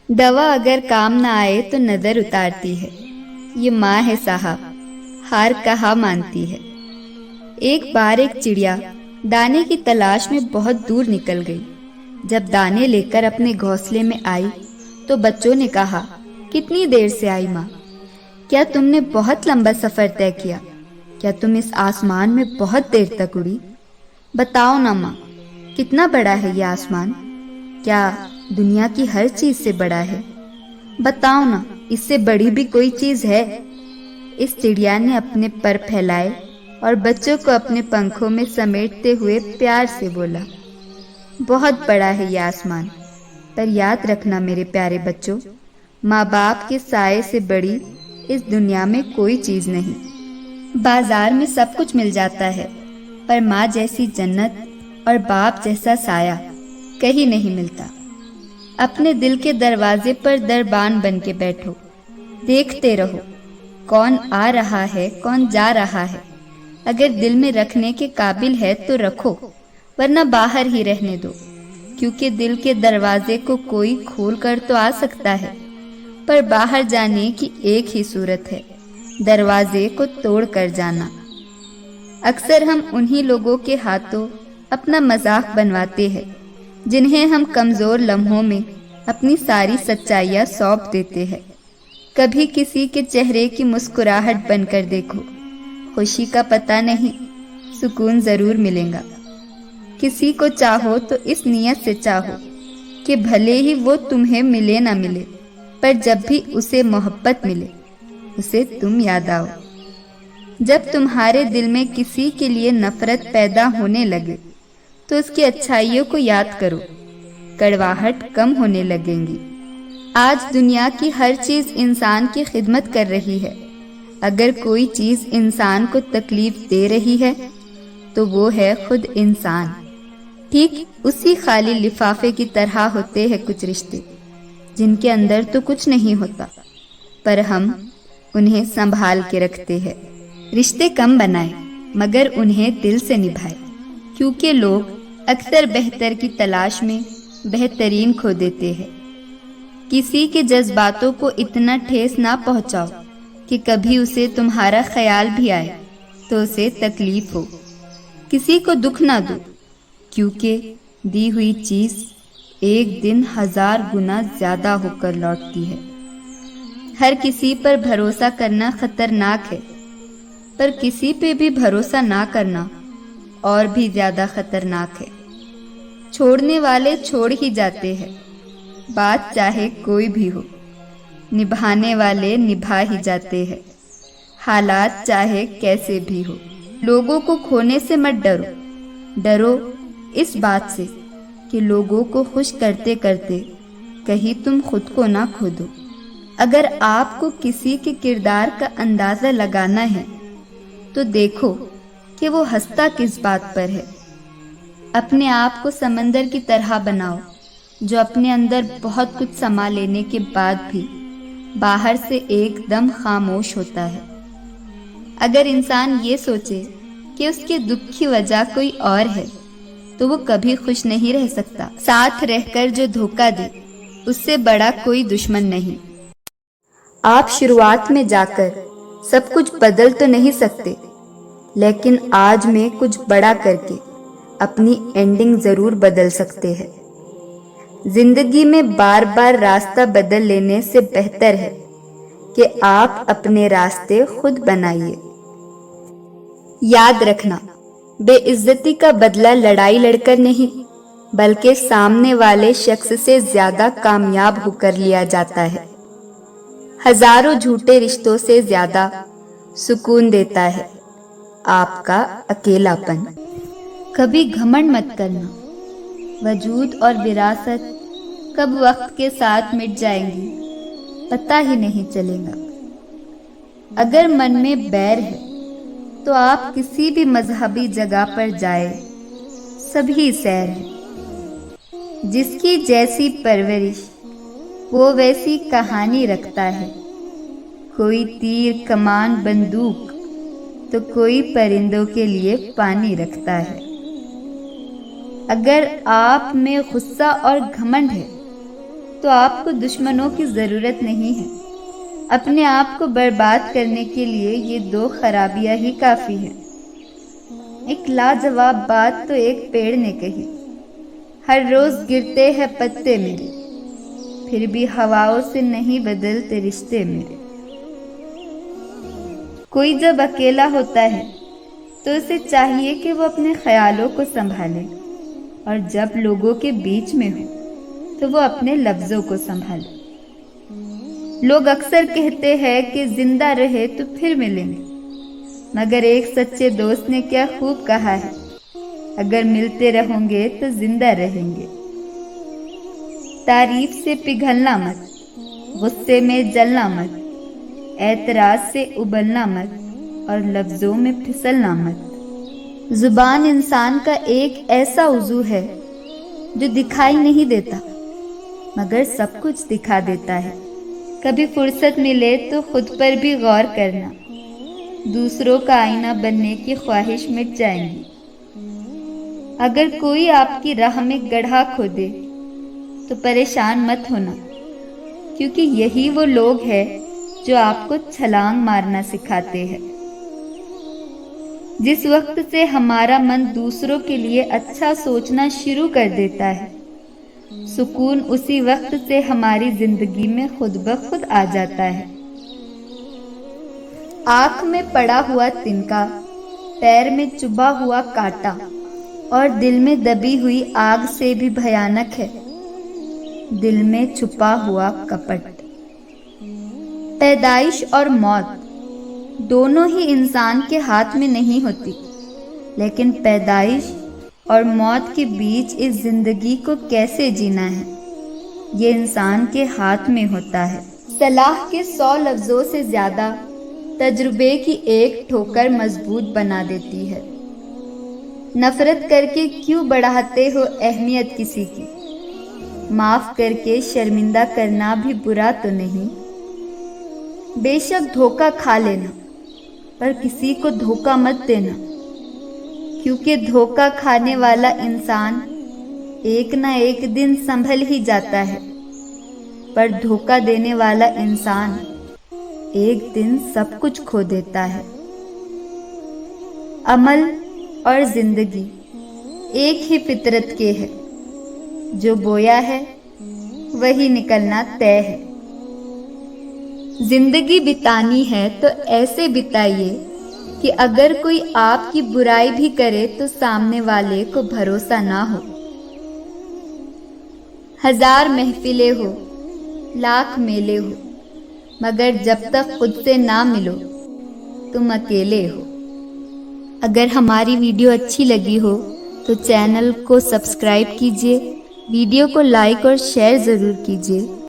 دوا اگر کام نہ آئے تو نظر اتارتی ہے، یہ ماں ہے صاحب، ہار کہا مانتی ہے۔ ایک بار ایک چڑیا دانے کی تلاش میں بہت دور نکل گئی۔ جب دانے لے کر اپنے گھونسلے میں آئی تو بچوں نے کہا، کتنی دیر سے آئی ماں؟ کیا تم نے بہت لمبا سفر طے کیا؟ کیا تم اس آسمان میں بہت دیر تک اڑی؟ بتاؤ نا ماں، کتنا بڑا ہے یہ آسمان؟ کیا دنیا کی ہر چیز سے بڑا ہے؟ بتاؤ نا، اس سے بڑی بھی کوئی چیز ہے؟ اس چڑیا نے اپنے پر پھیلائے اور بچوں کو اپنے پنکھوں میں سمیٹتے ہوئے پیار سے بولا، بہت بڑا ہے یہ آسمان، پر یاد رکھنا میرے پیارے بچوں، ماں باپ کے سائے سے بڑی اس دنیا میں کوئی چیز نہیں۔ بازار میں سب کچھ مل جاتا ہے، پر ماں جیسی جنت اور باپ جیسا سایہ کہیں نہیں ملتا۔ اپنے دل کے دروازے پر دربان بن کے بیٹھو، دیکھتے رہو کون آ رہا ہے کون جا رہا ہے۔ اگر دل میں رکھنے کے قابل ہے تو رکھو، ورنہ باہر ہی رہنے دو، کیونکہ دل کے دروازے کو کوئی کھول کر تو آ سکتا ہے، پر باہر جانے کی ایک ہی صورت ہے، دروازے کو توڑ کر جانا۔ اکثر ہم انہی لوگوں کے ہاتھوں اپنا مذاق بنواتے ہیں جنہیں ہم کمزور لمحوں میں اپنی ساری سچائیاں سونپ دیتے ہیں۔ کبھی کسی کے چہرے کی مسکراہٹ بن کر دیکھو، خوشی کا پتہ نہیں، سکون ضرور ملے گا۔ کسی کو چاہو تو اس نیت سے چاہو کہ بھلے ہی وہ تمہیں ملے نہ ملے، پر جب بھی اسے محبت ملے، اسے تم یاد آؤ۔ جب تمہارے دل میں کسی کے لیے نفرت پیدا ہونے لگے تو اس کی اچھائیوں کو یاد کرو، کڑواہٹ کم ہونے لگیں گی۔ آج دنیا کی ہر چیز انسان کی خدمت کر رہی ہے۔ اگر کوئی چیز انسان کو تکلیف دے رہی ہے تو وہ ہے خود انسان۔ ٹھیک اسی خالی لفافے کی طرح ہوتے ہیں کچھ رشتے، جن کے اندر تو کچھ نہیں ہوتا، پر ہم انہیں سنبھال کے رکھتے ہیں۔ رشتے کم بنائے مگر انہیں دل سے نبھائے، کیونکہ لوگ اکثر بہتر کی تلاش میں بہترین کھو دیتے ہیں۔ کسی کے جذباتوں کو اتنا ٹھیس نہ پہنچاؤ کہ کبھی اسے تمہارا خیال بھی آئے تو اسے تکلیف ہو۔ کسی کو دکھ نہ دو، کیونکہ دی ہوئی چیز ایک دن 1000 گنا زیادہ ہو کر لوٹتی ہے۔ ہر کسی پر بھروسہ کرنا خطرناک ہے، پر کسی پہ بھی بھروسہ نہ کرنا اور بھی زیادہ خطرناک ہے۔ چھوڑنے والے چھوڑ ہی جاتے ہیں، بات چاہے کوئی بھی ہو، نبھانے والے نبھا ہی جاتے ہیں، حالات چاہے کیسے بھی ہو۔ لوگوں کو کھونے سے مت ڈرو، ڈرو اس بات سے کہ لوگوں کو خوش کرتے کرتے کہیں تم خود کو نہ کھو دو۔ اگر آپ کو کسی کے کردار کا اندازہ لگانا ہے تو دیکھو کہ وہ ہنستا کس بات پر ہے۔ اپنے آپ کو سمندر کی طرح بناؤ جو اپنے اندر بہت کچھ سما لینے کے بعد بھی باہر سے ایک دم خاموش ہوتا ہے۔ اگر انسان یہ سوچے کہ اس کے دکھ کی وجہ کوئی اور ہے تو وہ کبھی خوش نہیں رہ سکتا۔ ساتھ رہ کر جو دھوکہ دے اس سے بڑا کوئی دشمن نہیں۔ آپ شروعات میں جا کر سب کچھ بدل تو نہیں سکتے، لیکن آج میں کچھ بڑا کر کے اپنی اینڈنگ ضرور بدل سکتے ہیں۔ زندگی میں بار بار راستہ بدل لینے سے بہتر ہے کہ آپ اپنے راستے خود بنائیے۔ یاد رکھنا، بے عزتی کا بدلہ لڑائی لڑ کر نہیں بلکہ سامنے والے شخص سے زیادہ کامیاب ہو کر لیا جاتا ہے۔ ہزاروں جھوٹے رشتوں سے زیادہ سکون دیتا ہے آپ کا اکیلا پن۔ کبھی گھمنڈ مت کرنا، وجود اور وراثت کب وقت کے ساتھ مٹ جائیں گی پتہ ہی نہیں چلے گا۔ اگر من میں بیر ہے تو آپ کسی بھی مذہبی جگہ پر جائیں، سبھی سیر ہے۔ جس کی جیسی پرورش وہ ویسی کہانی رکھتا ہے، کوئی تیر کمان بندوق تو کوئی پرندوں کے لیے پانی رکھتا ہے۔ اگر آپ میں غصہ اور گھمنڈ ہے تو آپ کو دشمنوں کی ضرورت نہیں ہے. اپنے آپ کو برباد کرنے کے لیے یہ 2 خرابیاں ہی کافی ہیں. ایک لاجواب بات تو ایک پیڑ نے کہی: ہر روز گرتے ہیں پتے میرے، پھر بھی ہواؤں سے نہیں بدلتے رشتے میرے. کوئی جب اکیلا ہوتا ہے تو اسے چاہیے کہ وہ اپنے خیالوں کو سنبھالے، اور جب لوگوں کے بیچ میں ہو تو وہ اپنے لفظوں کو سنبھالے. لوگ اکثر کہتے ہیں کہ زندہ رہے تو پھر ملیں گے، مگر ایک سچے دوست نے کیا خوب کہا ہے: اگر ملتے رہوں گے تو زندہ رہیں گے. تعریف سے پگھلنا مت، غصے میں جلنا مت، اعتراض سے ابلنا مت، اور لفظوں میں پھسلنا مت. زبان انسان کا ایک ایسا عضو ہے جو دکھائی نہیں دیتا مگر سب کچھ دکھا دیتا ہے. کبھی فرصت ملے تو خود پر بھی غور کرنا. دوسروں کا آئینہ بننے کی خواہش مٹ جائیں گی. اگر کوئی آپ کی راہ میں گڑھا کھودے تو پریشان مت ہونا، کیونکہ یہی وہ لوگ ہیں جو آپ کو چھلانگ مارنا سکھاتے ہیں. جس وقت سے ہمارا من دوسروں کے لیے اچھا سوچنا شروع کر دیتا ہے، سکون اسی وقت سے ہماری زندگی میں خود بخود آ جاتا ہے. آنکھ میں پڑا ہوا تنکا، پیر میں چبھا ہوا کانٹا، اور دل میں دبی ہوئی آگ سے بھی بھیانک ہے دل میں چھپا ہوا کپٹ. پیدائش اور موت دونوں ہی انسان کے ہاتھ میں نہیں ہوتی، لیکن پیدائش اور موت کے بیچ اس زندگی کو کیسے جینا ہے یہ انسان کے ہاتھ میں ہوتا ہے. صلاح کے 100 لفظوں سے زیادہ تجربے کی ایک ٹھوکر مضبوط بنا دیتی ہے. نفرت کر کے کیوں بڑھاتے ہو اہمیت کسی کی؟ معاف کر کے شرمندہ کرنا بھی برا تو نہیں. بے شک دھوکہ کھا لینا، پر کسی کو دھوکہ مت دینا، کیونکہ دھوکہ کھانے والا انسان ایک نہ ایک دن سنبھل ہی جاتا ہے، پر دھوکہ دینے والا انسان ایک دن سب کچھ کھو دیتا ہے. عمل اور زندگی ایک ہی فطرت کے ہے، جو بویا ہے وہی نکلنا طے ہے. زندگی بتانی ہے تو ایسے بتائیے کہ اگر کوئی آپ کی برائی بھی کرے تو سامنے والے کو بھروسہ نہ ہو. 1000 محفلیں ہو، لاکھ میلے ہو، مگر جب تک خود سے نہ ملو تم اکیلے ہو. اگر ہماری ویڈیو اچھی لگی ہو تو چینل کو سبسکرائب کیجیے، ویڈیو کو لائک اور شیئر ضرور کیجیے.